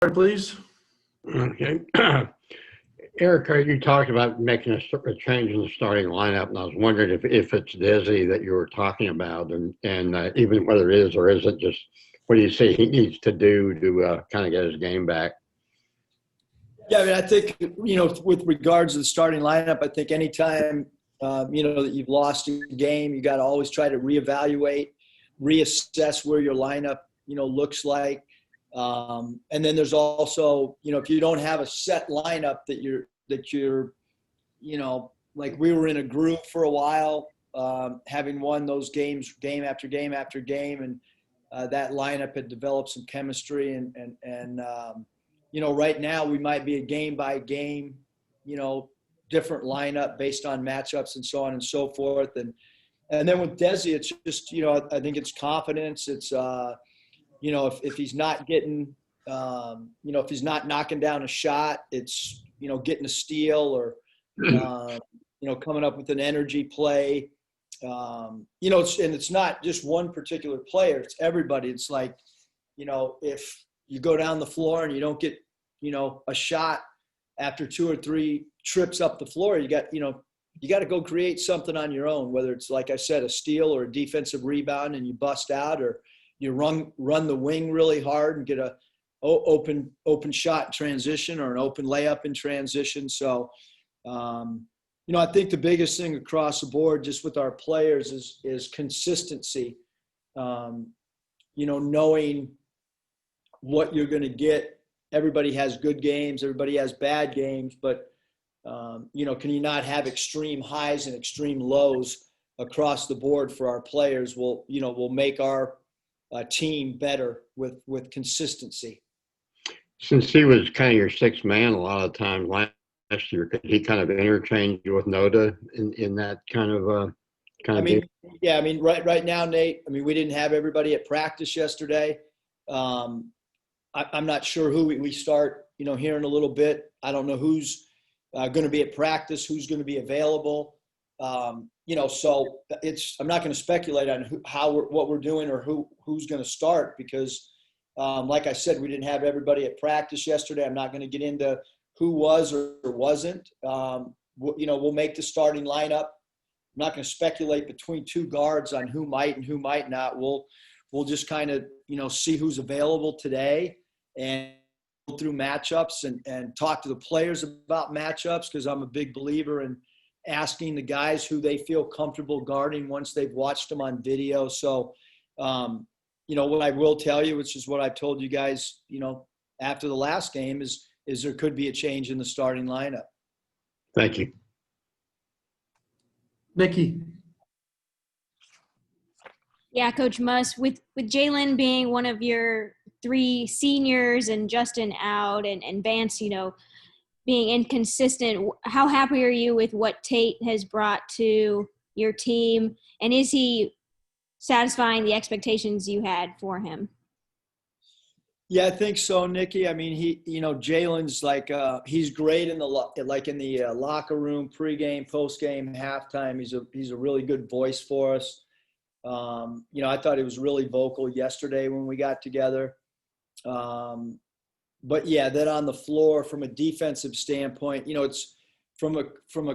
please. Okay. Eric, you talked about making a change in the starting lineup, and I was wondering if it's Dizzy that you were talking about, and even whether it is or isn't, just what do you see he needs to do to kind of get his game back? Yeah, I mean, I think, with regards to the starting lineup, I think anytime, that you've lost a game, you got to always try to reevaluate, reassess where your lineup, looks like. And then there's also, if you don't have a set lineup that you're, like we were in a group for a while, having won those games, game after game after game. And that lineup had developed some chemistry and right now we might be a game by game, different lineup based on matchups and so on and so forth. And then with Desi, it's just, I think it's confidence. It's, if he's not getting, if he's not knocking down a shot, it's, getting a steal or, coming up with an energy play. And it's not just one particular player, it's everybody. It's like, if you go down the floor and you don't get, a shot after two or three trips up the floor, you got to go create something on your own, whether it's, like I said, a steal or a defensive rebound and you bust out, or you run the wing really hard and get a open shot in transition or an open layup in transition. So, I think the biggest thing across the board just with our players is consistency, knowing what you're going to get. Everybody has good games. Everybody has bad games, but, can you not have extreme highs and extreme lows across the board for our players? Will make our team better with consistency. Since he was kind of your sixth man a lot of times last year, could he kind of interchange with Noda in that kind of game? Yeah, I mean, right now, Nate, I mean, we didn't have everybody at practice yesterday. I'm not sure who we start, here in a little bit. I don't know who's going to be at practice, who's going to be available. So I'm not going to speculate on what we're doing or who's going to start because, like I said, we didn't have everybody at practice yesterday. I'm not going to get into who was or wasn't. We'll make the starting lineup. I'm not going to speculate between two guards on who might and who might not. We'll just kind of, see who's available today and go through matchups and talk to the players about matchups because I'm a big believer in asking the guys who they feel comfortable guarding once they've watched them on video. So, what I will tell you, which is what I told you guys, after the last game is there could be a change in the starting lineup. Thank you. Nikki. Yeah, Coach Muss, with Jalen being one of your three seniors and Justin out and Vance, being inconsistent, how happy are you with what Tate has brought to your team? And is he satisfying the expectations you had for him? Yeah, I think so, Nikki. I mean, Jalen's like he's great in the locker room, pregame, postgame, halftime. He's a really good voice for us. I thought he was really vocal yesterday when we got together. But yeah, then on the floor from a defensive standpoint, it's from a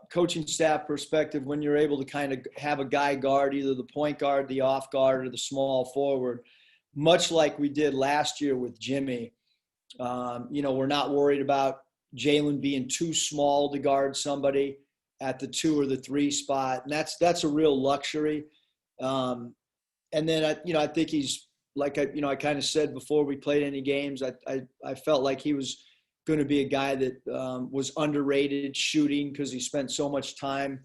coaching staff perspective, when you're able to kind of have a guy guard either the point guard, the off guard, or the small forward, much like we did last year with Jimmy. We're not worried about Jalen being too small to guard somebody at the 2 or the 3 spot. And that's a real luxury. And then, I think he's like, I kind of said before we played any games, I felt like he was going to be a guy that was underrated shooting because he spent so much time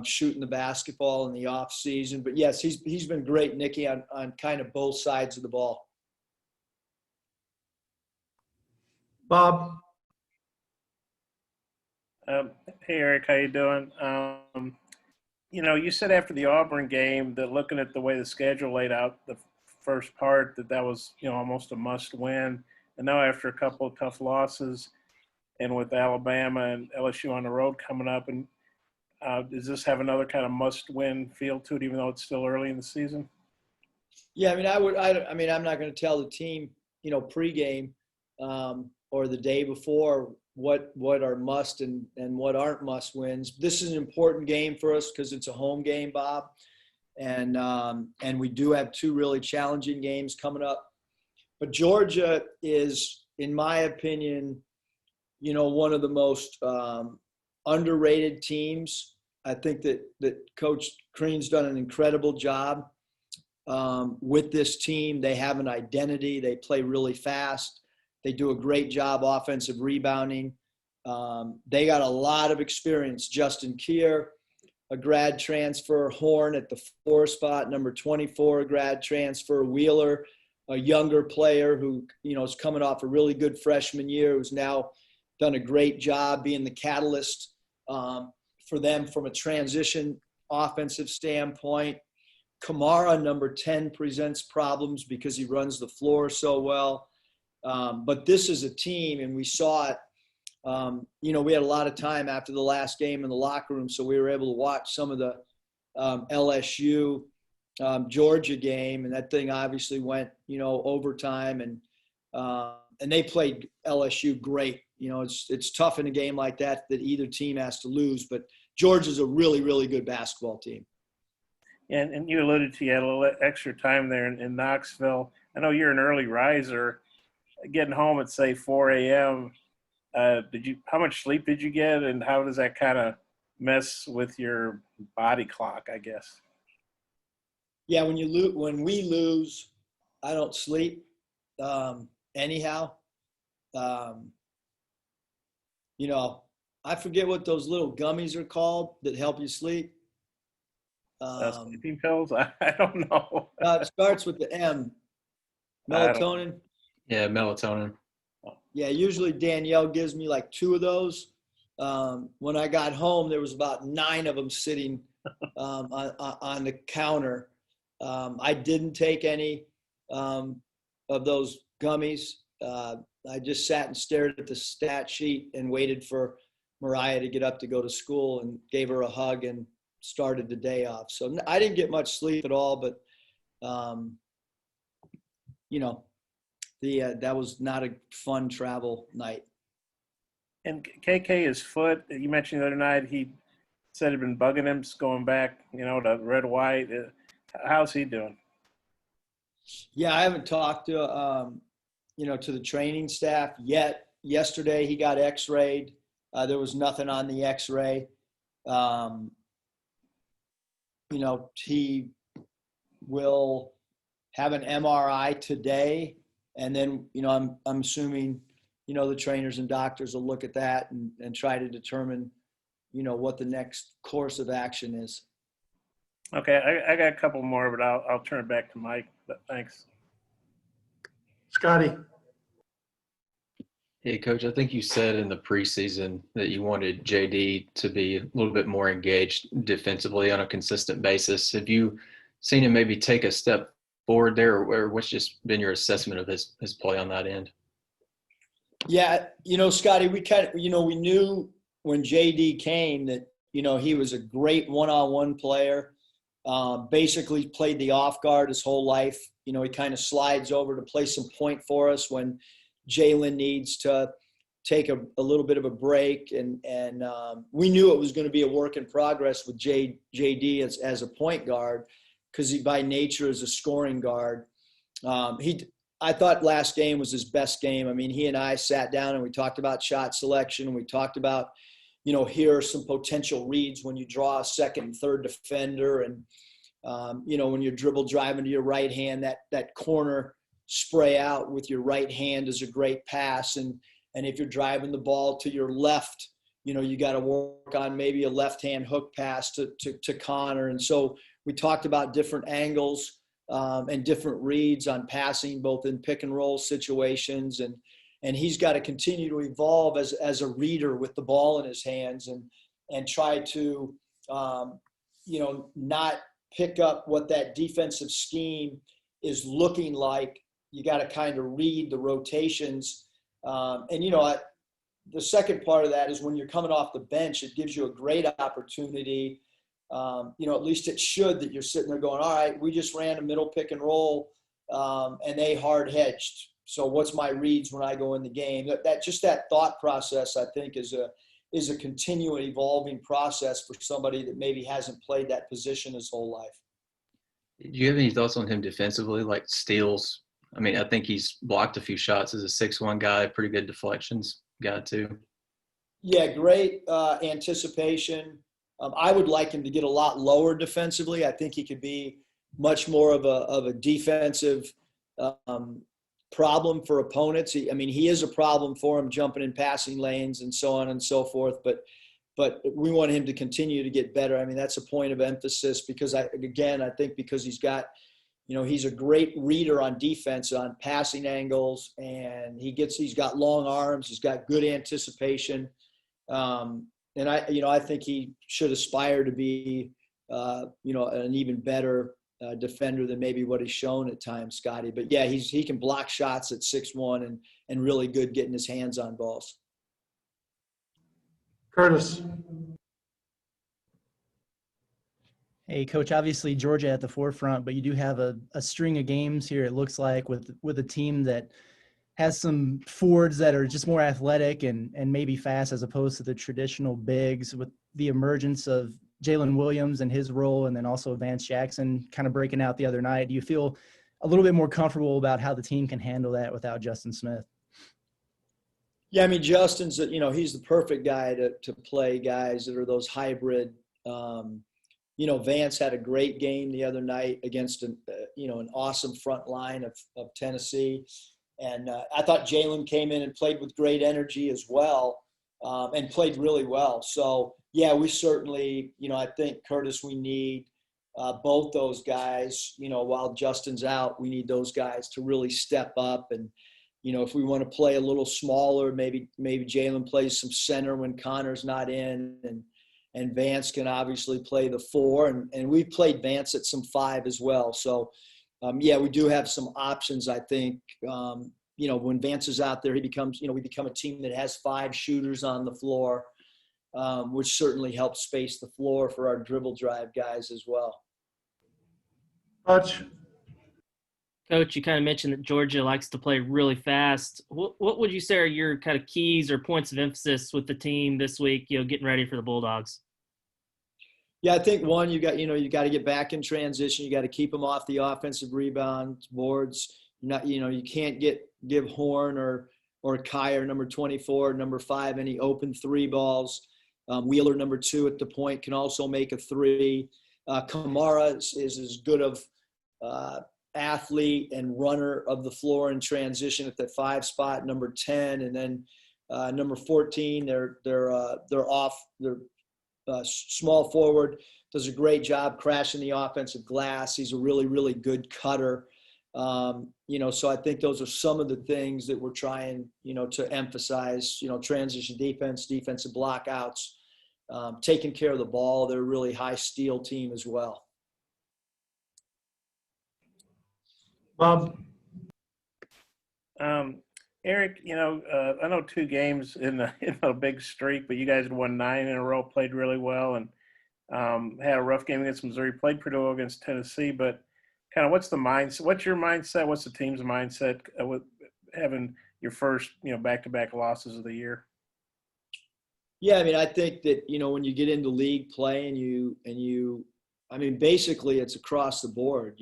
shooting the basketball in the off season. But yes, he's been great, Nikki, on kind of both sides of the ball. Bob. Hey, Eric, how you doing? You said after the Auburn game that looking at the way the schedule laid out the first part that was, almost a must win. And now after a couple of tough losses and with Alabama and LSU on the road coming up, and does this have another kind of must win feel to it, even though it's still early in the season? Yeah, I mean, I'm not going to tell the team, pregame or the day before what are must and what aren't must wins. This is an important game for us because it's a home game, Bob. And we do have two really challenging games coming up. But Georgia is, in my opinion, one of the most underrated teams. I think that Coach Crean's done an incredible job with this team. They have an identity. They play really fast. They do a great job offensive rebounding. They got a lot of experience. Justin Kier, a grad transfer. Horn at the 4 spot, number 24, a grad transfer. Wheeler, a younger player who, is coming off a really good freshman year, who's now done a great job being the catalyst for them from a transition offensive standpoint. Kamara, number 10, presents problems because he runs the floor so well. But this is a team, and we saw it. We had a lot of time after the last game in the locker room, so we were able to watch some of the LSU Georgia game, and that thing obviously went, overtime, and they played LSU great. It's tough in a game like that either team has to lose, but Georgia's a really, really good basketball team. And you alluded to you had a little extra time there in Knoxville. I know you're an early riser. Getting home at say 4 a.m. How much sleep did you get, and how does that kind of mess with your body clock, I guess? Yeah, when we lose, I don't sleep. Anyhow, I forget what those little gummies are called that help you sleep. Sleeping pills? I don't know. It starts with the M. Melatonin. Yeah, melatonin. Yeah, usually Danielle gives me like 2 of those. When I got home, there was about 9 of them sitting on the counter. I didn't take any of those gummies. I just sat and stared at the stat sheet and waited for Mariah to get up to go to school, and gave her a hug and started the day off. So I didn't get much sleep at all, but that was not a fun travel night. And KK, his foot, you mentioned the other night, he said it had been bugging him going back, to red, white. How's he doing? Yeah, I haven't talked to, to the training staff yet. Yesterday he got x-rayed. There was nothing on the x-ray. He will have an MRI today. And then, I'm assuming, the trainers and doctors will look at that and try to determine, what the next course of action is. Okay, I got a couple more, but I'll turn it back to Mike. But thanks. Scotty. Hey, Coach, I think you said in the preseason that you wanted JD to be a little bit more engaged defensively on a consistent basis. Have you seen him maybe take a step forward there, or what's just been your assessment of his play on that end? Yeah, Scotty, we we knew when JD came that, he was a great one-on-one player. Basically played the off guard his whole life. He kind of slides over to play some point for us when Jalen needs to take a little bit of a break. And we knew it was going to be a work in progress with JD as a point guard, because he by nature is a scoring guard. I thought last game was his best game. I mean, he and I sat down and we talked about shot selection, and we talked about, here are some potential reads when you draw a second and third defender. And, when you're dribble driving to your right hand, that corner spray out with your right hand is a great pass. And if you're driving the ball to your left, you got to work on maybe a left-hand hook pass to Connor. And so we talked about different angles and different reads on passing, both in pick and roll situations. And he's got to continue to evolve as a reader with the ball in his hands and try to, not pick up what that defensive scheme is looking like. You got to kind of read the rotations. The second part of that is when you're coming off the bench, it gives you a great opportunity. At least it should, that you're sitting there going, all right, we just ran a middle pick and roll and they hard hedged. So what's my reads when I go in the game? That thought process, I think, is a continual evolving process for somebody that maybe hasn't played that position his whole life. Do you have any thoughts on him defensively, like steals? I mean, I think he's blocked a few shots as a 6'1" guy, pretty good deflections guy too. Yeah, great anticipation. I would like him to get a lot lower defensively. I think he could be much more of a defensive problem for opponents. He is a problem for him jumping in passing lanes and so on and so forth. But we want him to continue to get better. I mean, that's a point of emphasis because I think because he's got, he's a great reader on defense, on passing angles, and he's got long arms. He's got good anticipation. And I think he should aspire to be, an even better defender than maybe what he's shown at times, Scotty. But yeah, he can block shots at 6'1" and really good getting his hands on balls. Curtis. Hey, Coach, obviously Georgia at the forefront, but you do have a string of games here, it looks like, with a team that has some forwards that are just more athletic and maybe fast as opposed to the traditional bigs, with the emergence of Jalen Williams and his role, and then also Vance Jackson kind of breaking out the other night. Do you feel a little bit more comfortable about how the team can handle that without Justin Smith? Yeah, Justin's, he's the perfect guy to play guys that are those hybrid. Vance had a great game the other night against an awesome front line of Tennessee. And I thought Jalen came in and played with great energy as well, and played really well. So, yeah, we certainly, I think, Curtis, we need both those guys. While Justin's out, we need those guys to really step up. And, if we want to play a little smaller, maybe Jalen plays some center when Connor's not in, and Vance can obviously play the 4. And we've played Vance at some 5 as well. So, we do have some options, I think. When Vance is out there, we become a team that has 5 shooters on the floor, which certainly helps space the floor for our dribble drive guys as well. Coach, you kind of mentioned that Georgia likes to play really fast. What would you say are your kind of keys or points of emphasis with the team this week, getting ready for the Bulldogs? Yeah, I think one, you got to get back in transition. You got to keep them off the offensive rebound boards. You can't give Horn or Kyer, number 24, number 5, any open 3 balls. Wheeler, number 2 at the point, can also make a 3. Kamara is as good of athlete and runner of the floor in transition at the 5 spot. Number 10, and then number 14, they're off. They're small forward, does a great job crashing the offensive glass. He's a really, really good cutter. So I think those are some of the things that we're trying, to emphasize, transition defense, defensive blockouts, taking care of the ball. They're a really high steal team as well. Bob. Eric, I know 2 games in a big streak, but you guys had won 9 in a row, played really well, and had a rough game against Missouri, played pretty well against Tennessee. But kind of what's the mindset? What's your mindset? What's the team's mindset with having your first, back-to-back losses of the year? Yeah, I think that, when you get into league play and basically it's across the board,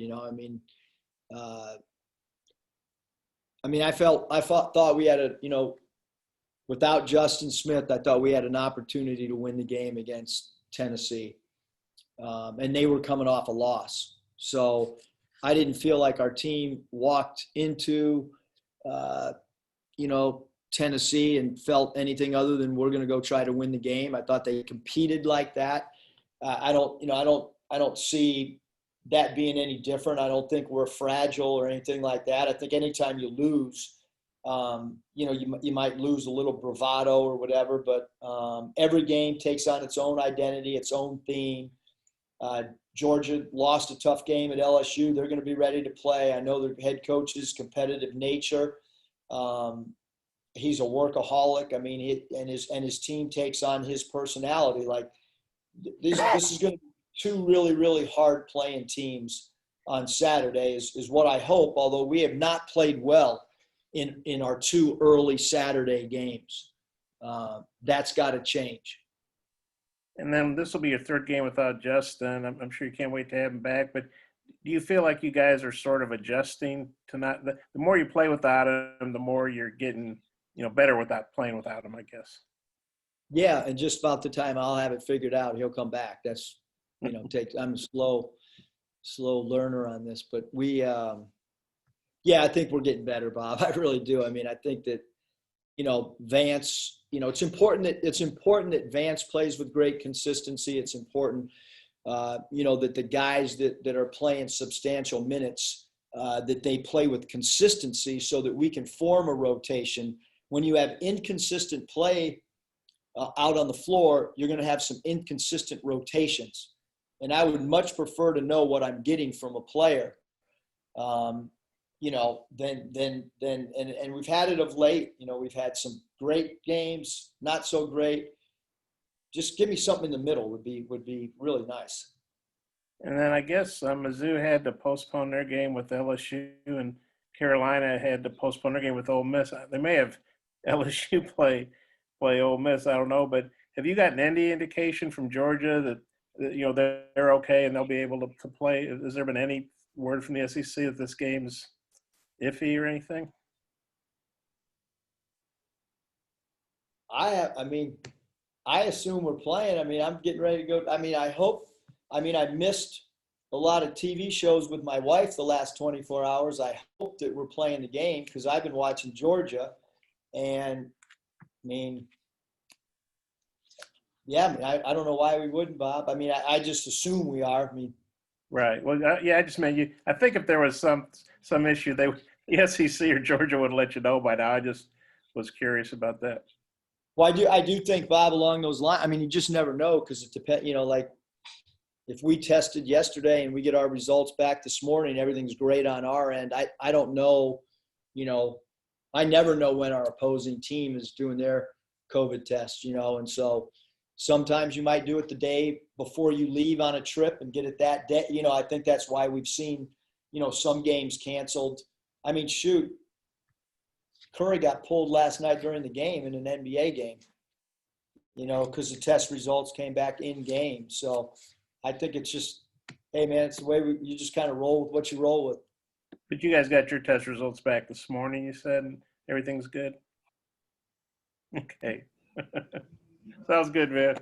I thought we had without Justin Smith, I thought we had an opportunity to win the game against Tennessee. And they were coming off a loss. So I didn't feel like our team walked into, Tennessee and felt anything other than we're going to go try to win the game. I thought they competed like that. I don't see that being any different. I don't think we're fragile or anything like that. I think anytime you lose, you might lose a little bravado or whatever, but every game takes on its own identity, its own theme. Georgia lost a tough game at LSU. They're going to be ready to play. I know their head coach's competitive nature. He's a workaholic. And his team takes on his personality. Like this is going to be 2 really, really hard playing teams on Saturday is what I hope, although we have not played well in our 2 early Saturday games. That's got to change. And then this will be your 3rd game without Justin. I'm sure you can't wait to have him back. But do you feel like you guys are sort of adjusting to not the more you play without him, the more you're getting, better without playing without him, I guess. Yeah, and just about the time I'll have it figured out, he'll come back. That's, I'm a slow learner on this, but I think we're getting better, Bob. I really do. I mean, I think that, Vance, it's important that Vance plays with great consistency. It's important, that the guys that are playing substantial minutes, that they play with consistency so that we can form a rotation. When you have inconsistent play out on the floor, you're going to have some inconsistent rotations. And I would much prefer to know what I'm getting from a player, and we've had it of late. We've had some great games, not so great. Just give me something in the middle would be really nice. And then I guess Mizzou had to postpone their game with LSU, and Carolina had to postpone their game with Ole Miss. They may have LSU play Ole Miss. I don't know, but have you gotten any indication from Georgia that they're okay and they'll be able to play? Has there been any word from the SEC that this game's iffy or anything? I assume we're playing. I mean, I'm getting ready to go. I mean, I missed a lot of TV shows with my wife the last 24 hours. I hope that we're playing the game because I've been watching Georgia. And, I don't know why we wouldn't, Bob. I mean, I just assume we are. Right. Well, I just meant you. I think if there was some issue, the SEC or Georgia would let you know by now. I just was curious about that. Well, I do think, Bob, along those lines. I mean, you just never know because it depends. Like if we tested yesterday and we get our results back this morning, everything's great on our end. I don't know. I never know when our opposing team is doing their COVID test. And so sometimes you might do it the day before you leave on a trip and get it that day. I think that's why we've seen, some games canceled. I mean, shoot, Curry got pulled last night during the game in an NBA game, because the test results came back in game. So I think it's just, hey, man, it's the way you just kind of roll with what you roll with. But you guys got your test results back this morning, you said, and everything's good? Okay. Sounds good, man.